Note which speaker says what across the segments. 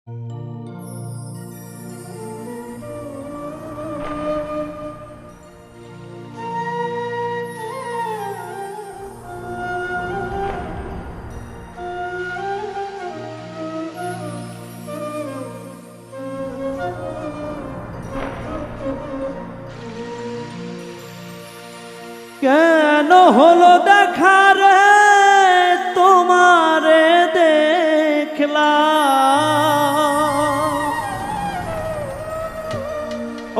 Speaker 1: কেন হলো দেখা রে তোমারে দেখলাম,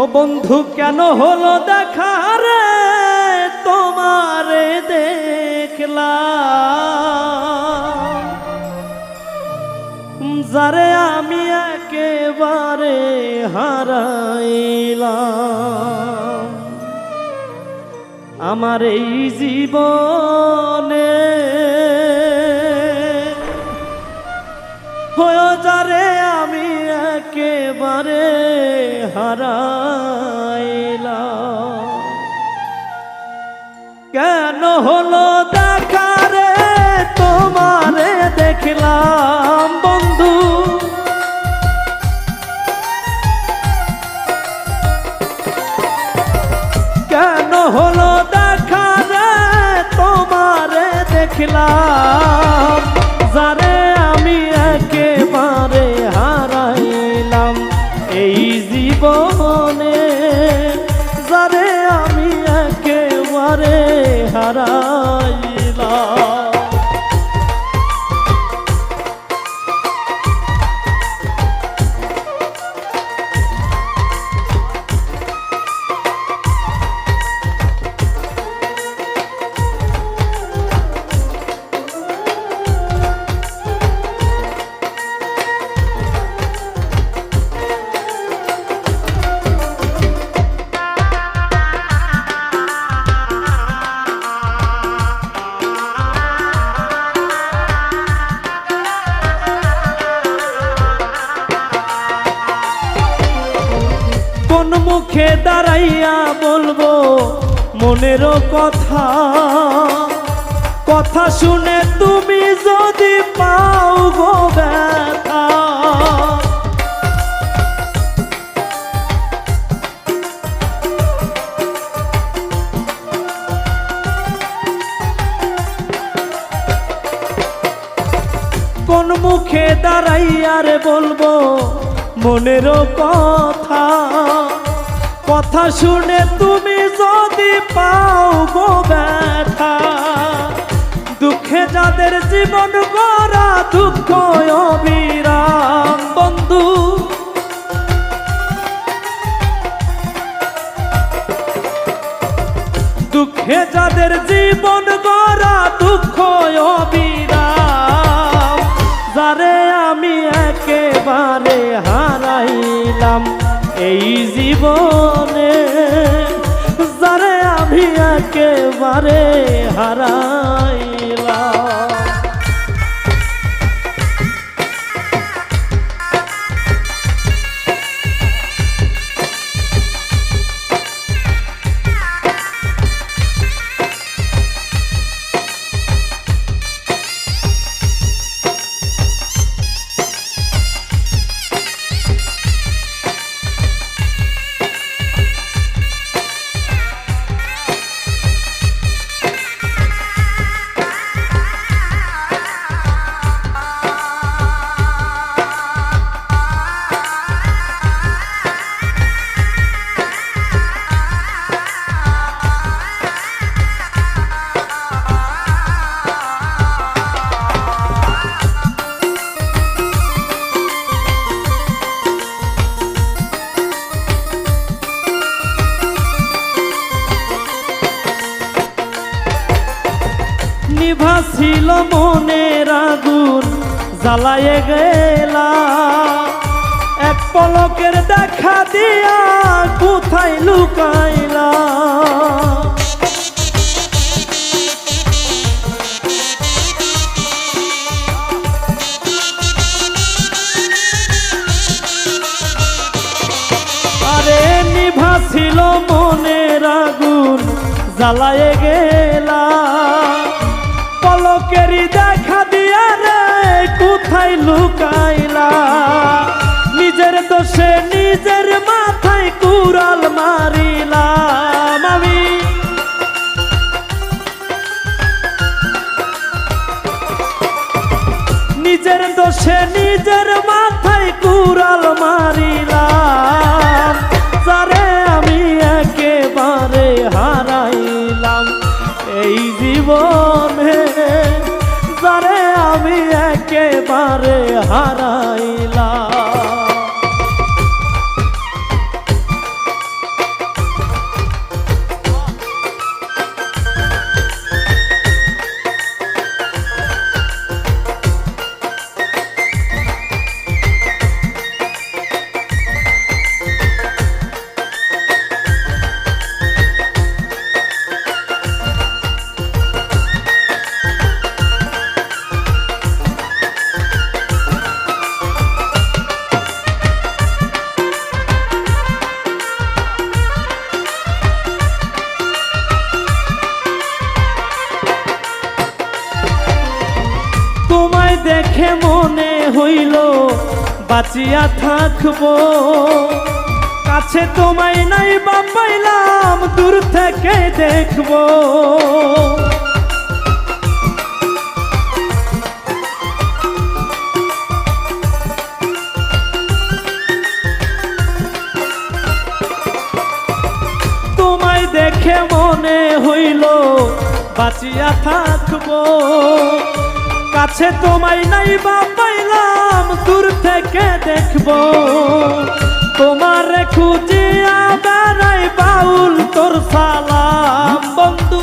Speaker 1: ও বন্ধু কেন হলো দেখা রে তোমারে দেখলাম, যারে আমি একেবারে হারাইলাম আমার এই জীবনে। হয়ে যারে আমি একেবারে হারাইলাম। কেন হলো দেখা রে তোমারে দেখলাম বন্ধু, কেন হলো দেখা রে তোমারে দেখলাম, যারে আমি একেবারে হারাইলাম এই জীবনে, যারে আমি একেবারে হারাইলাম। কোন মুখে দাঁড়াইয়া বলবো মনের কথা, কথা শুনে তুমি যদি পাও গো ব্যথা। কোন মুখে দাঁড়াইয়া রে বলবো মনের কথা, কথা শুনে তুমি যদি পাও গো ব্যথা। দুঃখে যাদের জীবন গড়া দুঃখ অবিরাম বন্ধু, দুঃখে যাদের জীবন গড়া দুঃখ অবিরাম, যারে আমি একেবারে হারাইলাম এই জীবনে, যারে আমি একেবারে হারাইলাম। নিভাছিল মনের আগুন জ্বালায়ে গেলা, এক পলকের দেখা দিয়া কোথায় লুকাইলা। আরে নিভাছিল মনের আগুন জ্বালায়ে গেলা, পলকেরই দেখা দিয়া রে কোথায় লুকাইলা। বাঁচিয়া থাকবো। কাছে তোমায় নাই বা পাইলাম, দূর থেকে দেখবো। তোমায় দেখে মনে হইল বাঁচিয়া থাকবো। কাছে তোমায় নাই বা পাইলাম, দূর থেকে দেখবো। তোমারে খুঁজিয়া বেড়াই বাউল তোর সালাম বন্ধু।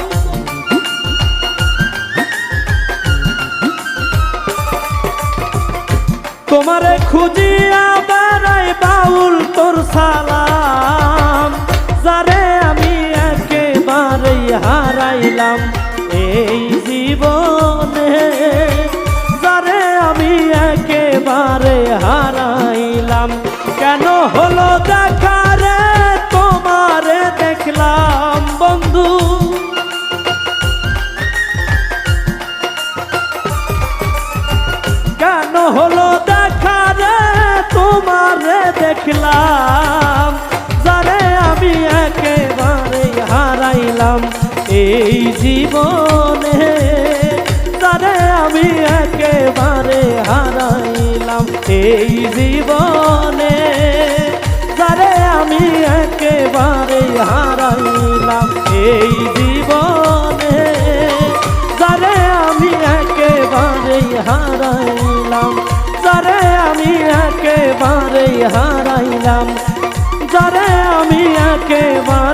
Speaker 1: তোমারে খুঁজিয়া বেড়াই বাউল তোর সালাম। যারে আমি একেবারেই হারাইলাম এই জীবনে, যারে আমি একেবারে হারাইলাম। কেন হলো দেখা রে তোমারে দেখলাম বন্ধু। কেন হলো দেখা রে তোমারে দেখলাম, যারে আমি একেবারে হারাইলাম এই জীবনে, যারে আমি একেবারে হারাইলাম এই জীবনে, যারে আমি একেবারে হারাইলাম এই জীবনে, যারে আমি একেবারে হারাইলাম, যারে আমি একেবারে হারাইলাম, যারে আমি একেবারে